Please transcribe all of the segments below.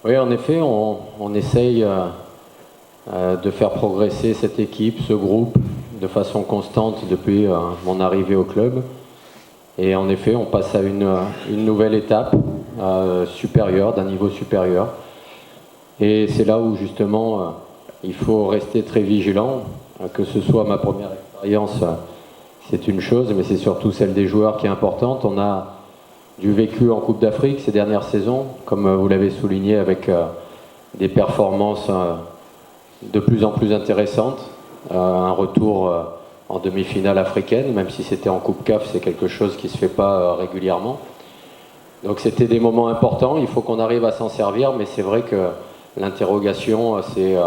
Oui, en effet, on essaye de faire progresser cette équipe, ce groupe, de façon constante depuis mon arrivée au club. Et en effet, on passe à une nouvelle étape supérieure, d'un niveau supérieur. Et c'est là où justement il faut rester très vigilant, que ce soit ma première expérience, c'est une chose, mais c'est surtout celle des joueurs qui est importante. On a du vécu en Coupe d'Afrique ces dernières saisons, comme vous l'avez souligné, avec des performances de plus en plus intéressantes, un retour en demi-finale africaine, même si c'était en Coupe CAF, c'est quelque chose qui ne se fait pas régulièrement. Donc c'était des moments importants, il faut qu'on arrive à s'en servir, mais c'est vrai que l'interrogation, c'est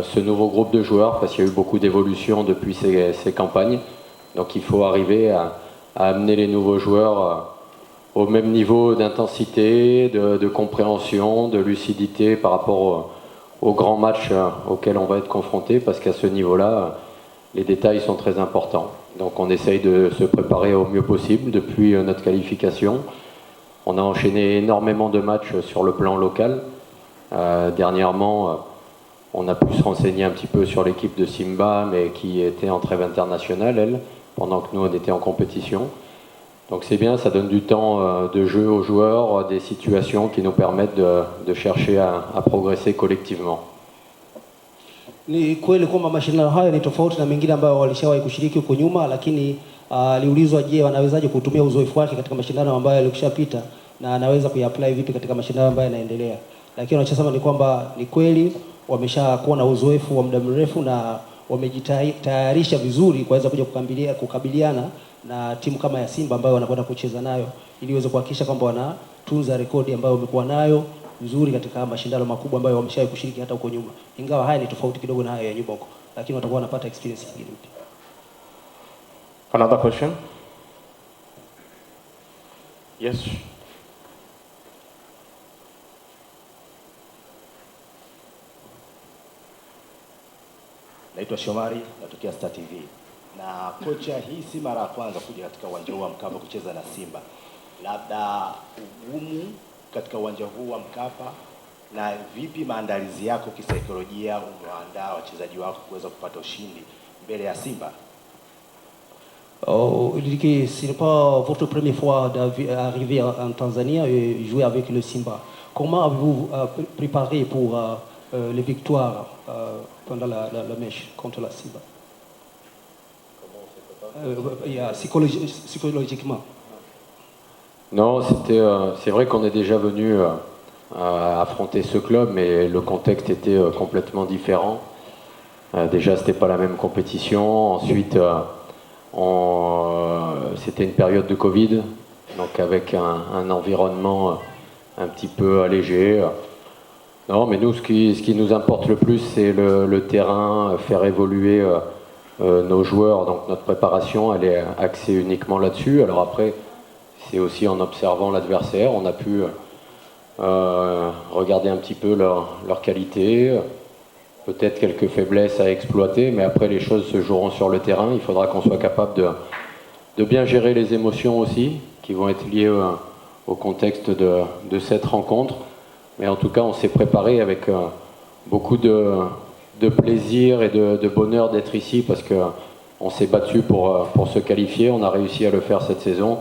ce nouveau groupe de joueurs, parce qu'il y a eu beaucoup d'évolutions depuis ces campagnes. Donc il faut arriver à amener les nouveaux joueurs au même niveau d'intensité, de compréhension, de lucidité par rapport aux grands matchs auxquels on va être confronté, parce qu'à ce niveau-là, les détails sont très importants. Donc on essaye de se préparer au mieux possible depuis notre qualification. On a enchaîné énormément de matchs sur le plan local. Dernièrement, on a pu se renseigner un petit peu sur l'équipe de Simba, mais qui était en trêve internationale, elle, pendant que nous, on était en compétition. Donc c'est bien, ça donne du temps de jeu aux joueurs, des situations qui nous permettent de chercher à progresser collectivement. Ni kweli kwamba mashindano haya ni tofauti na mengine ambayo walishawahi kushiriki huko nyuma, lakini aliulizwa je, wanawezaje kutumia uzoefu wake katika mashindano ambayo yalikushapita na anaweza kuyapply vipi katika mashindano ambayo yanaendelea. Lakini wanachosema ni kwamba ni kweli wameshakuwa na uzoefu wa muda mrefu na wamejitayarisha vizuri kuweza kuja kukabiliana na timu kama ya Simba ambayo wanakwenda kucheza nayo, ili iweze kuhakikisha kwamba wanatunza rekodi ambayo wamekuwa nayo nzuri katika mashindano makubwa ambayo wameshawahi kushiriki hata huko nyuma. Ingawa haya ni tofauti kidogo na haya ya nyuma huko, lakini watakuwa wanapata experience nyingine mpya. Another question? Yes. Naitwa Shomari, natokea Star TV. Na kocha, hii si mara ya kwanza kuja katika uwanja huu wa Mkapa kucheza na Simba. Labda ugumu katika uwanja huu wa Mkapa, na vipi maandalizi yako kisaikolojia, umeandaa wachezaji wako kuweza kupata ushindi mbele ya Simba? Ce n'est pas votre première fois d'arriver en Tanzanie et jouer avec le Simba. Comment avez-vous préparé pour les victoires pendant la match contre la Simba? Psychologiquement. Non, c'est vrai qu'on est déjà venu affronter ce club, mais le contexte était complètement différent. Déjà, c'était pas la même compétition. Ensuite, c'était une période de Covid, donc avec un environnement un petit peu allégé. Non, mais nous, ce qui nous importe le plus, c'est le terrain, faire évoluer nos joueurs. Donc notre préparation, elle est axée uniquement là-dessus. Alors après, c'est aussi en observant l'adversaire. On a pu regarder un petit peu leur qualité, peut-être quelques faiblesses à exploiter, mais après les choses se joueront sur le terrain. Il faudra qu'on soit capable de bien gérer les émotions aussi, qui vont être liées au contexte de cette rencontre. Mais en tout cas, on s'est préparé avec beaucoup de plaisir et de bonheur d'être ici, parce qu'on s'est battu pour se qualifier. On a réussi à le faire cette saison.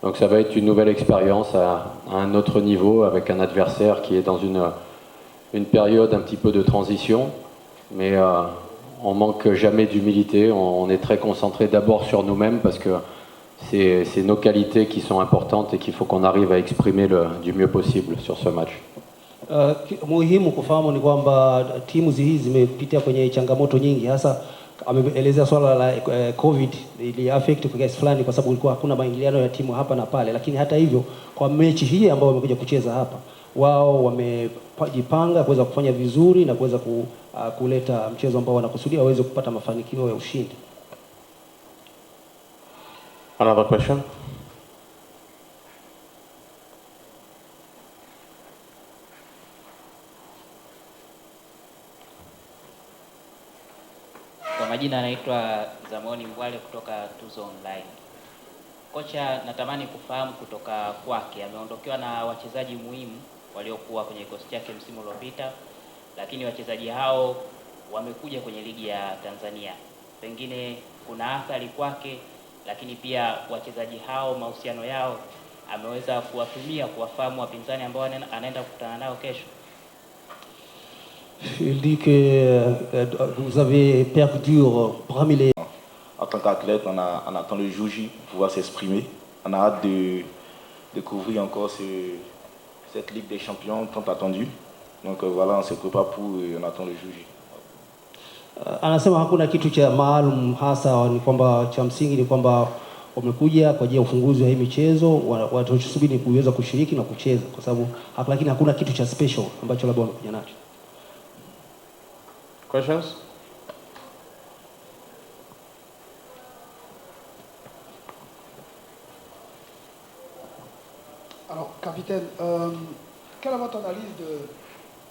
Donc ça va être une nouvelle expérience à un autre niveau, avec un adversaire qui est dans une période un petit peu de transition. Mais on manque jamais d'humilité. On est très concentré d'abord sur nous-mêmes, parce que c'est nos qualités qui sont importantes et qu'il faut qu'on arrive à exprimer du mieux possible sur ce match. Muhimu kufahamu ni kwamba timu hizi zimepitia kwenye changamoto nyingi, hasa ameelezea swala la COVID ili affect kwa kiasi fulani, kwa sababu ilikuwa hakuna maingiliano ya timu hapa na pale. Lakini hata hivyo, kwa mechi hii ambayo wamekuja kucheza hapa, wao wamejipanga kuweza kufanya vizuri na kuweza kuleta mchezo ambao wanakusudia waweze kupata mafanikio ya ushindi. Another question? Kwa majina anaitwa Zamoni Mbwale kutoka Tuzo Online. Kocha, natamani kufahamu kutoka kwake, ameondokewa na wachezaji muhimu waliokuwa kwenye kikosi chake msimu uliopita, lakini wachezaji hao wamekuja kwenye ligi ya Tanzania. Pengine kuna athari kwake, lakini pia wachezaji hao mahusiano yao ameweza kuwatumia kuwafahamu wapinzani ambao anaenda kukutana nao kesho. Il dit que vous avez perdu parmi les... En tant qu'athlète, on attend le jour J pour pouvoir s'exprimer. On a hâte de découvrir encore cette Ligue des Champions tant attendue. Donc voilà, on se prépare pour et on attend le jour J. Anasema hakuna kitu cha maalum hasa, ni kwamba cha msingi ni kwamba wamekuja kwa ajili ya ufunguzi wa hii michezo, watasubiri kuweza kushiriki na kucheza kwa sababu, lakini hakuna kitu cha special ambacho labda wamekuja nacho. Questions? Alors, capitaine, quelle est votre analyse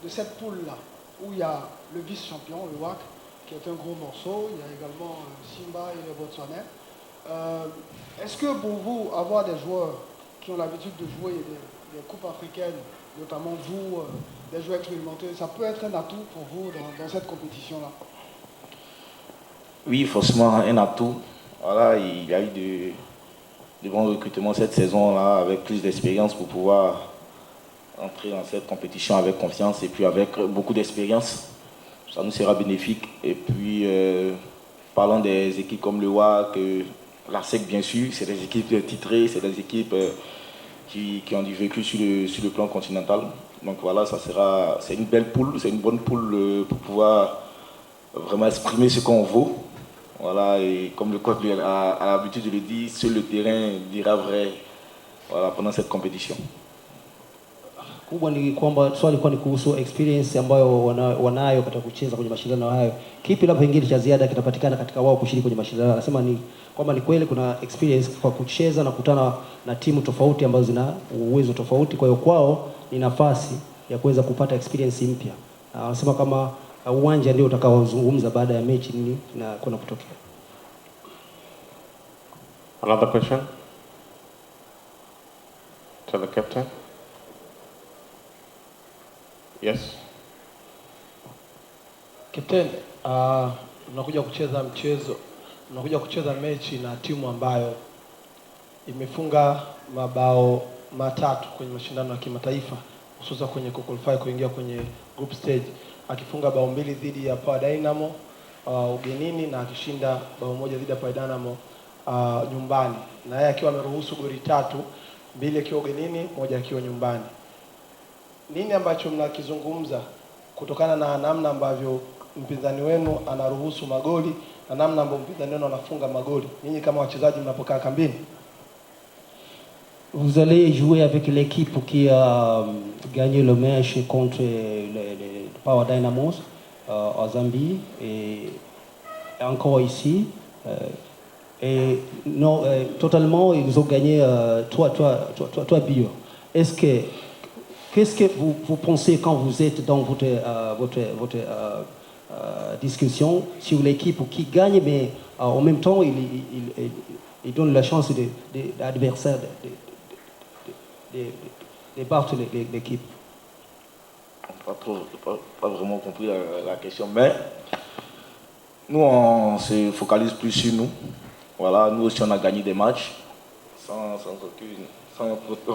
de cette poule-là, où il y a le vice-champion, le WAC, qui est un gros morceau, il y a également Simba et le Botswana. Est-ce que pour vous, avoir des joueurs qui ont l'habitude de jouer des coupes africaines, notamment vous, des joueurs expérimentés, ça peut être un atout pour vous dans cette compétition-là? Oui, forcément un atout. Voilà, il y a eu de bons recrutements cette saison-là avec plus d'expérience pour pouvoir entrer dans cette compétition avec confiance et puis avec beaucoup d'expérience. Ça nous sera bénéfique. Et puis, parlant des équipes comme le WAC, la SEC bien sûr, c'est des équipes titrées, c'est des équipes qui ont du vécu sur le plan continental. Donc voilà, c'est une belle poule, c'est une bonne poule pour pouvoir vraiment exprimer ce qu'on vaut. Voilà, et comme le coach a l'habitude de le dire, seul le terrain dira vrai, voilà, pendant cette compétition. Kubwa ni kwamba swali kwa ni kuhusu experience ambayo wanayo katika kucheza kwenye mashindano hayo. Kipi labda pengine cha ziada kitapatikana katika wao kushiriki kwenye mashindano? Anasema ni kwamba ni kweli kuna experience kwa kucheza na kukutana na timu tofauti ambazo zina uwezo tofauti, kwa hiyo kwao ni nafasi ya kuweza kupata experience mpya. Anasema kama uwanja ndio utakaozungumza baada ya mechi nini na kuna kutokea. Another question to the captain. Yes. Captain, unakuja kucheza mechi na timu ambayo imefunga mabao matatu kwenye mashindano ya kimataifa, hususan kwenye qualify kuingia kwenye group stage, akifunga bao 2 dhidi ya Power Dynamo ugenini na akishinda bao 1 dhidi ya Power Dynamo nyumbani, na yeye akiwa ameruhusu goli 3, 2 akiwa ugenini, 1 akiwa nyumbani. Nini ambacho mnakizungumza kutokana na namna ambavyo mpinzani wenu anaruhusu magoli na namna ambavyo mpinzani wenu anafunga magoli, ninyi kama wachezaji mnapokaa kambini? Vous allez jouer avec l'équipe qui a gagné le match contre les Power Dynamos en Zambie et encore ici. Et non, totalement, ils ont gagné 3 buts. Qu'est-ce que vous pensez quand vous êtes dans votre discussion sur l'équipe qui gagne, mais en même temps, il donne la chance de l'adversaire de battre l'équipe? Pas vraiment compris la question, mais nous on se focalise plus sur nous. Voilà, nous aussi on a gagné des matchs sans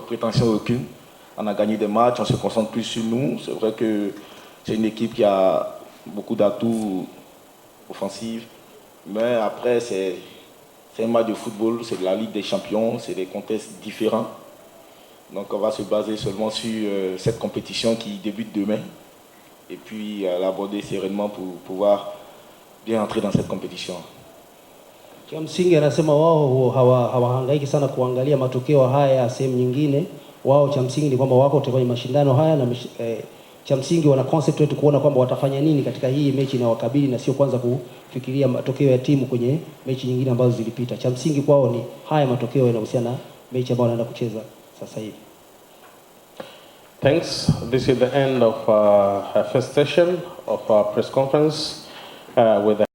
prétention aucune. On a gagné des matchs, on se concentre plus sur nous. C'est vrai que c'est une équipe qui a beaucoup d'atouts offensifs, mais après c'est un match de football, c'est de la Ligue des Champions, c'est des contextes différents. Donc on va se baser seulement sur cette compétition qui débute demain et puis l'aborder sereinement pour pouvoir bien entrer dans cette compétition. Cha msingi anasema wao hawahangaiki sana kuangalia matokeo haya sehemu nyingine. Wao cha msingi ni kwamba wako kwenye mashindano haya na cha msingi wana concentrate kuona kwamba watafanya nini katika hii mechi na wakabili, na sio kwanza kufikiria matokeo ya timu kwenye mechi nyingine ambazo zilipita. Cha msingi kwao ni haya matokeo yanahusiana na mechi ambayo wanaenda kucheza sasa hivi. Thanks. This is the end of our first session of our press conference with